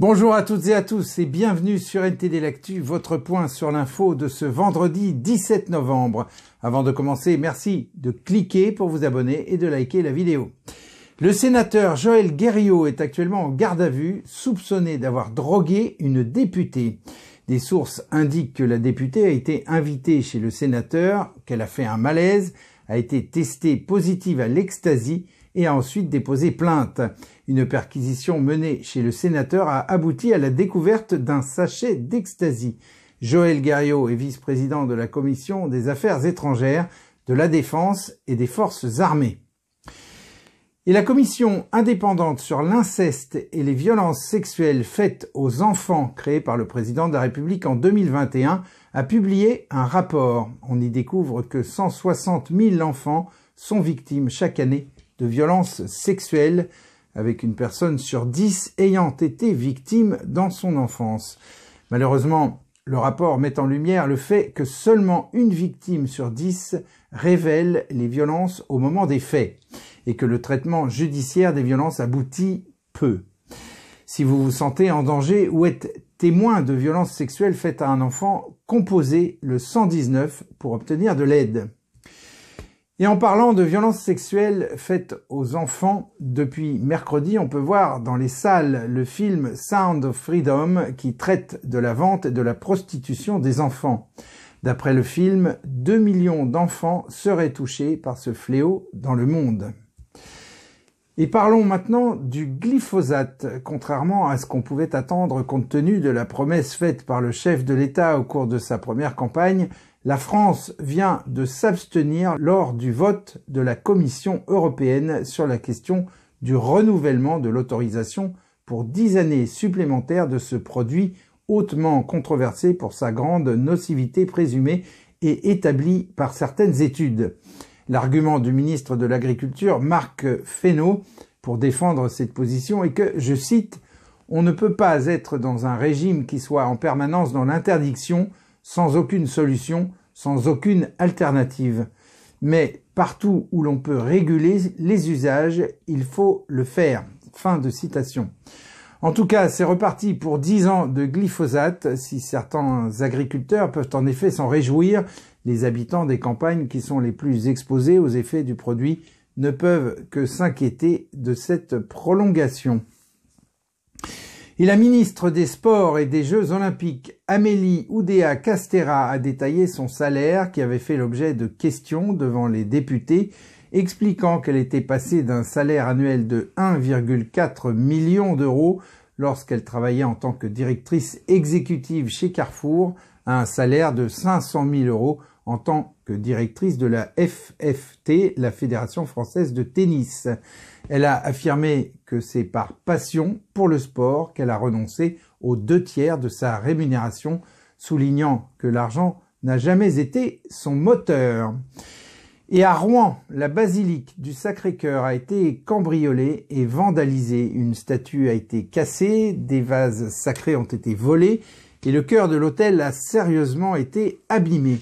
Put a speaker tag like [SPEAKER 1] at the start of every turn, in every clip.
[SPEAKER 1] Bonjour à toutes et à tous et bienvenue sur NTD L'Actu, votre point sur l'info de ce vendredi 17 novembre. Avant de commencer, merci de cliquer pour vous abonner et de liker la vidéo. Le sénateur Joël Guerriau est actuellement en garde à vue, soupçonné d'avoir drogué une députée. Des sources indiquent que la députée a été invitée chez le sénateur, qu'elle a fait un malaise, a été testée positive à l'ecstasy et a ensuite déposé plainte. Une perquisition menée chez le sénateur a abouti à la découverte d'un sachet d'ecstasy. Joël Guerriau est vice-président de la Commission des Affaires étrangères, de la Défense et des Forces armées. Et la commission indépendante sur l'inceste et les violences sexuelles faites aux enfants, créée par le président de la République en 2021, a publié un rapport. On y découvre que 160 000 enfants sont victimes chaque année de violences sexuelles, avec une personne sur 10 ayant été victime dans son enfance. Malheureusement, le rapport met en lumière le fait que seulement une victime sur 10 révèle les violences au moment des faits et que le traitement judiciaire des violences aboutit peu. Si vous vous sentez en danger ou êtes témoin de violences sexuelles faites à un enfant, composez le 119 pour obtenir de l'aide. Et en parlant de violences sexuelles faites aux enfants, depuis mercredi, on peut voir dans les salles le film Sound of Freedom qui traite de la vente et de la prostitution des enfants. D'après le film, 2 millions d'enfants seraient touchés par ce fléau dans le monde. Et parlons maintenant du glyphosate. Contrairement à ce qu'on pouvait attendre compte tenu de la promesse faite par le chef de l'État au cours de sa première campagne, la France vient de s'abstenir lors du vote de la Commission européenne sur la question du renouvellement de l'autorisation pour 10 années supplémentaires de ce produit hautement controversé pour sa grande nocivité présumée et établie par certaines études. L'argument du ministre de l'Agriculture, Marc Fesneau, pour défendre cette position est que, je cite, « On ne peut pas être dans un régime qui soit en permanence dans l'interdiction, sans aucune solution, sans aucune alternative. Mais partout où l'on peut réguler les usages, il faut le faire. » Fin de citation. En tout cas, c'est reparti pour 10 ans de glyphosate. Si certains agriculteurs peuvent en effet s'en réjouir, les habitants des campagnes qui sont les plus exposés aux effets du produit ne peuvent que s'inquiéter de cette prolongation. Et la ministre des Sports et des Jeux Olympiques, Amélie Oudéa-Castéra, a détaillé son salaire qui avait fait l'objet de questions devant les députés, expliquant qu'elle était passée d'un salaire annuel de 1,4 million d'euros lorsqu'elle travaillait en tant que directrice exécutive chez Carrefour à un salaire de 500 000 euros en tant que directrice de la FFT, la Fédération française de tennis. Elle a affirmé que c'est par passion pour le sport qu'elle a renoncé aux 2/3 de sa rémunération, soulignant que l'argent n'a jamais été son moteur. Et à Rouen, la basilique du Sacré-Cœur a été cambriolée et vandalisée. Une statue a été cassée, des vases sacrés ont été volés et le chœur de l'autel a sérieusement été abîmé.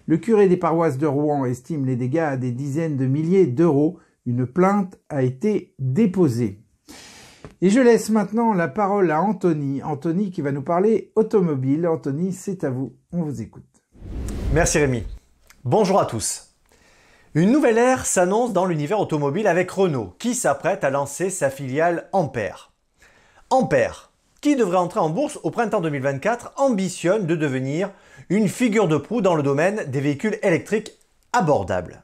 [SPEAKER 1] Le curé des paroisses de Rouen estime les dégâts à des dizaines de milliers d'euros. Une plainte a été déposée. Et je laisse maintenant la parole à Anthony. Anthony qui va nous parler automobile. Anthony, c'est à vous. On vous écoute.
[SPEAKER 2] Merci Rémi. Bonjour à tous. Une nouvelle ère s'annonce dans l'univers automobile avec Renault qui s'apprête à lancer sa filiale Ampère. Ampère, qui devrait entrer en bourse au printemps 2024, ambitionne de devenir une figure de proue dans le domaine des véhicules électriques abordables.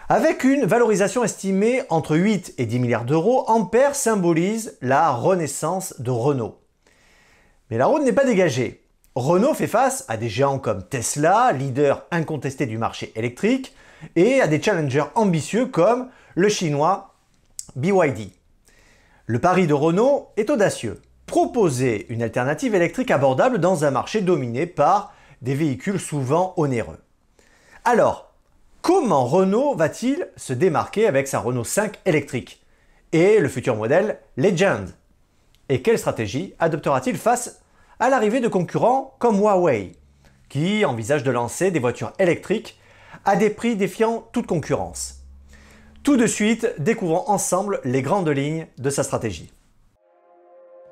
[SPEAKER 2] Avec une valorisation estimée entre 8 et 10 milliards d'euros, Ampère symbolise la renaissance de Renault. Mais la route n'est pas dégagée. Renault fait face à des géants comme Tesla, leader incontesté du marché électrique, et à des challengers ambitieux comme le chinois BYD. Le pari de Renault est audacieux. Proposer une alternative électrique abordable dans un marché dominé par des véhicules souvent onéreux. Alors, comment Renault va-t-il se démarquer avec sa Renault 5 électrique et le futur modèle Legend? Et quelle stratégie adoptera-t-il face à l'arrivée de concurrents comme Huawei, qui envisage de lancer des voitures électriques à des prix défiant toute concurrence? Tout de suite, découvrons ensemble les grandes lignes de sa stratégie.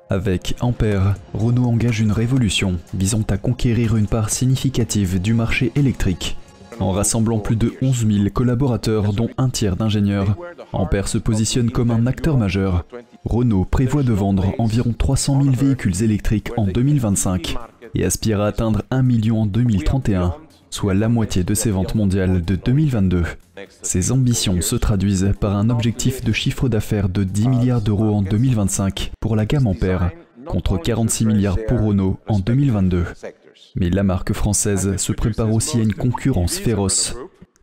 [SPEAKER 3] Avec Ampère, Renault engage une révolution visant à conquérir une part significative du marché électrique. En rassemblant plus de 11 000 collaborateurs, dont un tiers d'ingénieurs, Ampère se positionne comme un acteur majeur. Renault prévoit de vendre environ 300 000 véhicules électriques en 2025 et aspire à atteindre 1 million en 2031, soit la moitié de ses ventes mondiales de 2022. Ces ambitions se traduisent par un objectif de chiffre d'affaires de 10 milliards d'euros en 2025 pour la gamme Ampère, contre 46 milliards pour Renault en 2022. Mais la marque française se prépare aussi à une concurrence féroce.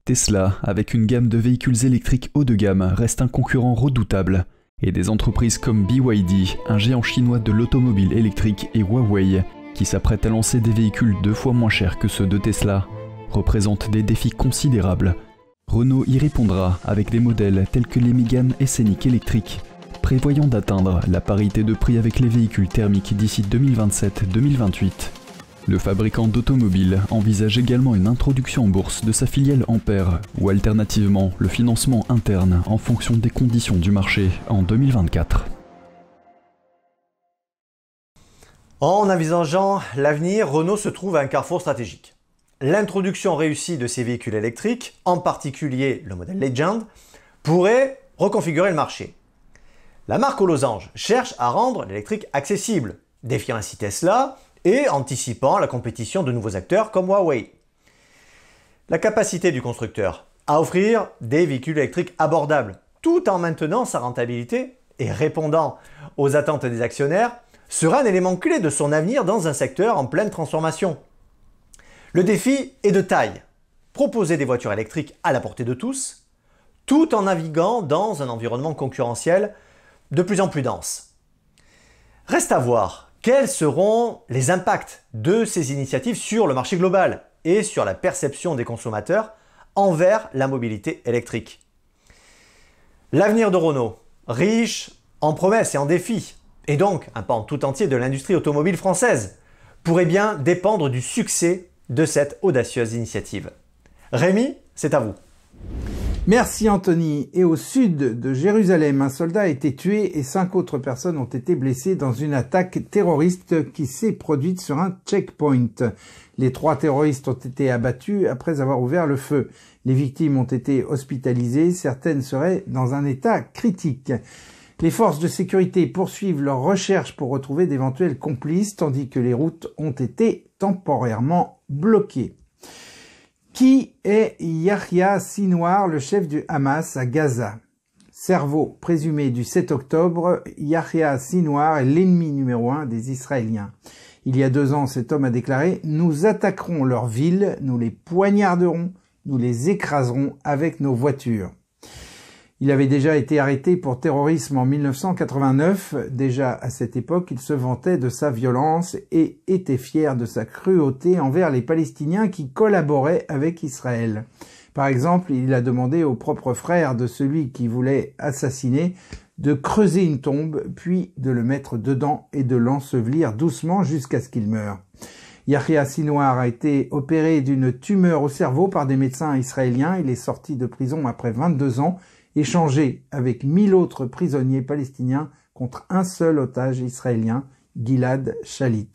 [SPEAKER 3] Tesla, avec une gamme de véhicules électriques haut de gamme, reste un concurrent redoutable. Et des entreprises comme BYD, un géant chinois de l'automobile électrique, et Huawei, qui s'apprête à lancer des véhicules 2 fois moins chers que ceux de Tesla, représentent des défis considérables. Renault y répondra avec des modèles tels que les Mégane et Scénic électriques, prévoyant d'atteindre la parité de prix avec les véhicules thermiques d'ici 2027-2028. Le fabricant d'automobiles envisage également une introduction en bourse de sa filiale Ampère, ou alternativement le financement interne en fonction des conditions du marché en 2024.
[SPEAKER 2] En envisageant l'avenir, Renault se trouve à un carrefour stratégique. L'introduction réussie de ces véhicules électriques, en particulier le modèle Legend, pourrait reconfigurer le marché. La marque aux losanges cherche à rendre l'électrique accessible, défiant ainsi Tesla et anticipant la compétition de nouveaux acteurs comme Huawei. La capacité du constructeur à offrir des véhicules électriques abordables, tout en maintenant sa rentabilité et répondant aux attentes des actionnaires, sera un élément clé de son avenir dans un secteur en pleine transformation. Le défi est de taille. Proposer des voitures électriques à la portée de tous, tout en naviguant dans un environnement concurrentiel de plus en plus dense. Reste à voir quels seront les impacts de ces initiatives sur le marché global et sur la perception des consommateurs envers la mobilité électrique. L'avenir de Renault, riche en promesses et en défis, et donc un pan tout entier de l'industrie automobile française, pourrait bien dépendre du succès de cette audacieuse initiative. Rémi, c'est à vous.
[SPEAKER 1] Merci Anthony. Et au sud de Jérusalem, un soldat a été tué et 5 autres personnes ont été blessées dans une attaque terroriste qui s'est produite sur un checkpoint. Les 3 terroristes ont été abattus après avoir ouvert le feu. Les victimes ont été hospitalisées, certaines seraient dans un état critique. Les forces de sécurité poursuivent leurs recherches pour retrouver d'éventuels complices, tandis que les routes ont été temporairement bloquées. Qui est Yahya Sinwar, le chef du Hamas à Gaza? Cerveau présumé du 7 octobre, Yahya Sinwar est l'ennemi numéro 1 des Israéliens. Il y a 2 ans, cet homme a déclaré « Nous attaquerons leurs villes, nous les poignarderons, nous les écraserons avec nos voitures ». Il avait déjà été arrêté pour terrorisme en 1989. Déjà à cette époque, il se vantait de sa violence et était fier de sa cruauté envers les Palestiniens qui collaboraient avec Israël. Par exemple, il a demandé au propre frère de celui qui voulait assassiner de creuser une tombe, puis de le mettre dedans et de l'ensevelir doucement jusqu'à ce qu'il meure. Yahya Sinwar a été opéré d'une tumeur au cerveau par des médecins israéliens. Il est sorti de prison après 22 ans, échangé avec 1000 autres prisonniers palestiniens contre un seul otage israélien, Gilad Shalit.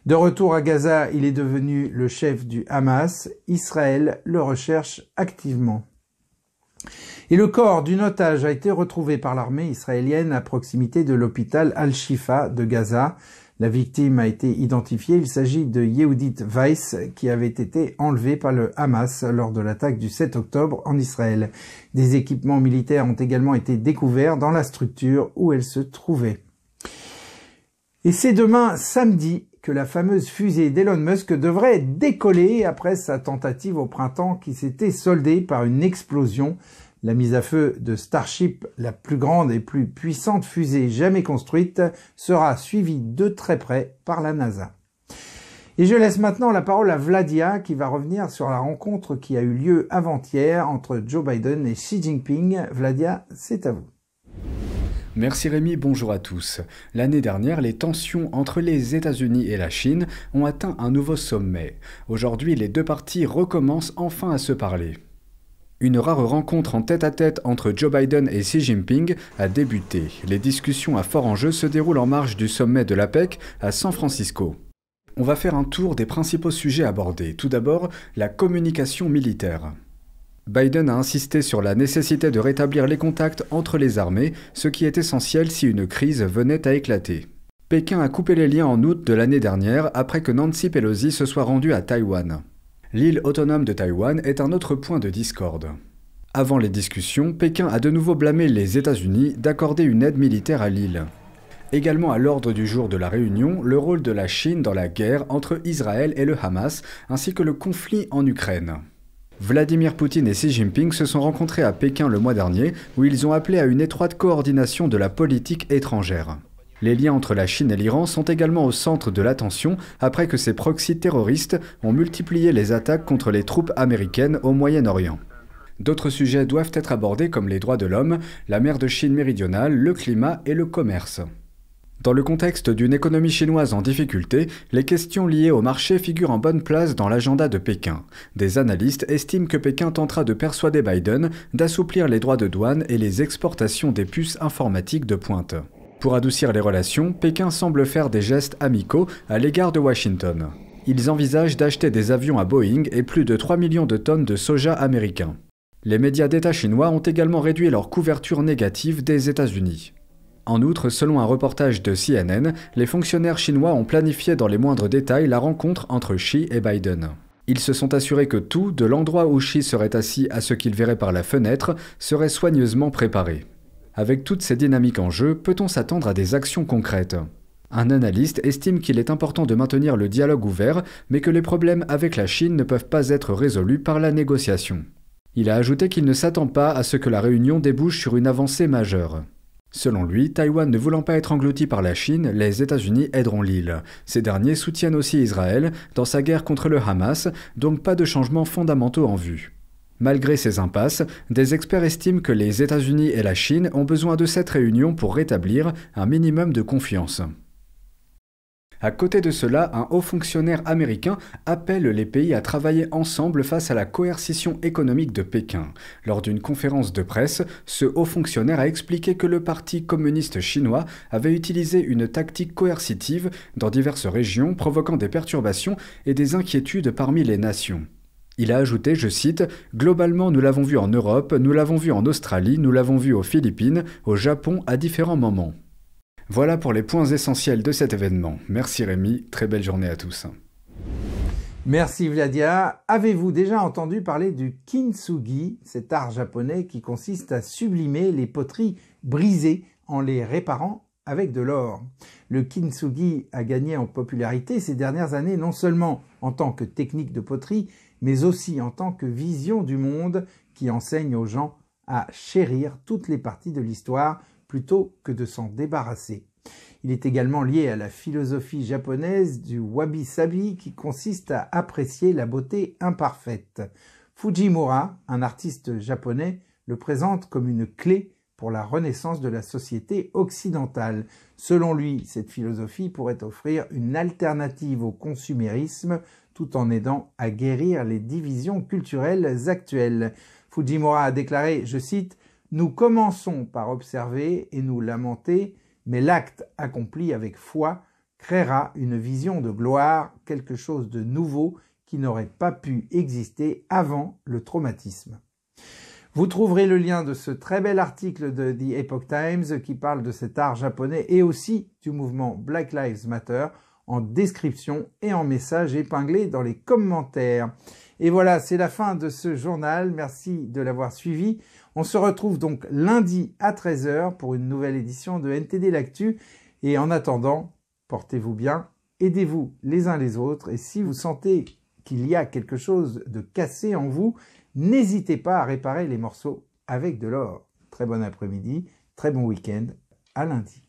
[SPEAKER 1] De retour à Gaza, il est devenu le chef du Hamas. Israël le recherche activement. Et le corps d'une otage a été retrouvé par l'armée israélienne à proximité de l'hôpital Al-Shifa de Gaza. La victime a été identifiée. Il s'agit de Yehudit Weiss qui avait été enlevée par le Hamas lors de l'attaque du 7 octobre en Israël. Des équipements militaires ont également été découverts dans la structure où elle se trouvait. Et c'est demain, samedi, que la fameuse fusée d'Elon Musk devrait décoller après sa tentative au printemps qui s'était soldée par une explosion. La mise à feu de Starship, la plus grande et plus puissante fusée jamais construite, sera suivie de très près par la NASA. Et je laisse maintenant la parole à Vladia qui va revenir sur la rencontre qui a eu lieu avant-hier entre Joe Biden et Xi Jinping. Vladia, c'est à vous.
[SPEAKER 4] Merci Rémi, bonjour à tous. L'année dernière, les tensions entre les États-Unis et la Chine ont atteint un nouveau sommet. Aujourd'hui, les 2 parties recommencent enfin à se parler. Une rare rencontre en tête-à-tête entre Joe Biden et Xi Jinping a débuté. Les discussions à fort enjeu se déroulent en marge du sommet de l'APEC à San Francisco. On va faire un tour des principaux sujets abordés. Tout d'abord, la communication militaire. Biden a insisté sur la nécessité de rétablir les contacts entre les armées, ce qui est essentiel si une crise venait à éclater. Pékin a coupé les liens en août de l'année dernière après que Nancy Pelosi se soit rendue à Taïwan. L'île autonome de Taïwan est un autre point de discorde. Avant les discussions, Pékin a de nouveau blâmé les États-Unis d'accorder une aide militaire à l'île. Également à l'ordre du jour de la réunion, le rôle de la Chine dans la guerre entre Israël et le Hamas, ainsi que le conflit en Ukraine. Vladimir Poutine et Xi Jinping se sont rencontrés à Pékin le mois dernier, où ils ont appelé à une étroite coordination de la politique étrangère. Les liens entre la Chine et l'Iran sont également au centre de l'attention après que ces proxys terroristes ont multiplié les attaques contre les troupes américaines au Moyen-Orient. D'autres sujets doivent être abordés comme les droits de l'homme, la mer de Chine méridionale, le climat et le commerce. Dans le contexte d'une économie chinoise en difficulté, les questions liées au marché figurent en bonne place dans l'agenda de Pékin. Des analystes estiment que Pékin tentera de persuader Biden d'assouplir les droits de douane et les exportations des puces informatiques de pointe. Pour adoucir les relations, Pékin semble faire des gestes amicaux à l'égard de Washington. Ils envisagent d'acheter des avions à Boeing et plus de 3 millions de tonnes de soja américain. Les médias d'État chinois ont également réduit leur couverture négative des États-Unis. En outre, selon un reportage de CNN, les fonctionnaires chinois ont planifié dans les moindres détails la rencontre entre Xi et Biden. Ils se sont assurés que tout, de l'endroit où Xi serait assis à ce qu'il verrait par la fenêtre, serait soigneusement préparé. Avec toutes ces dynamiques en jeu, peut-on s'attendre à des actions concrètes ? Un analyste estime qu'il est important de maintenir le dialogue ouvert, mais que les problèmes avec la Chine ne peuvent pas être résolus par la négociation. Il a ajouté qu'il ne s'attend pas à ce que la réunion débouche sur une avancée majeure. Selon lui, Taïwan ne voulant pas être englouti par la Chine, les États-Unis aideront l'île. Ces derniers soutiennent aussi Israël dans sa guerre contre le Hamas, donc pas de changements fondamentaux en vue. Malgré ces impasses, des experts estiment que les États-Unis et la Chine ont besoin de cette réunion pour rétablir un minimum de confiance. À côté de cela, un haut fonctionnaire américain appelle les pays à travailler ensemble face à la coercition économique de Pékin. Lors d'une conférence de presse, ce haut fonctionnaire a expliqué que le Parti communiste chinois avait utilisé une tactique coercitive dans diverses régions, provoquant des perturbations et des inquiétudes parmi les nations. Il a ajouté, je cite, « Globalement, nous l'avons vu en Europe, nous l'avons vu en Australie, nous l'avons vu aux Philippines, au Japon à différents moments. » Voilà pour les points essentiels de cet événement. Merci Rémi, très belle journée à tous.
[SPEAKER 1] Merci Vladia. Avez-vous déjà entendu parler du kintsugi, cet art japonais qui consiste à sublimer les poteries brisées en les réparant avec de l'or? Le kintsugi a gagné en popularité ces dernières années non seulement en tant que technique de poterie, mais aussi en tant que vision du monde qui enseigne aux gens à chérir toutes les parties de l'histoire plutôt que de s'en débarrasser. Il est également lié à la philosophie japonaise du wabi-sabi qui consiste à apprécier la beauté imparfaite. Fujimura, un artiste japonais, le présente comme une clé pour la renaissance de la société occidentale. Selon lui, cette philosophie pourrait offrir une alternative au consumérisme tout en aidant à guérir les divisions culturelles actuelles. Fujimura a déclaré, je cite, « Nous commençons par observer et nous lamenter, mais l'acte accompli avec foi créera une vision de gloire, quelque chose de nouveau qui n'aurait pas pu exister avant le traumatisme. » Vous trouverez le lien de ce très bel article de The Epoch Times qui parle de cet art japonais et aussi du mouvement Black Lives Matter en description et en message épinglé dans les commentaires. Et voilà, c'est la fin de ce journal. Merci de l'avoir suivi. On se retrouve donc lundi à 13 h pour une nouvelle édition de NTD L'Actu. Et en attendant, portez-vous bien, aidez-vous les uns les autres. Et si vous sentez qu'il y a quelque chose de cassé en vous, n'hésitez pas à réparer les morceaux avec de l'or. Très bon après-midi, très bon week-end, à lundi.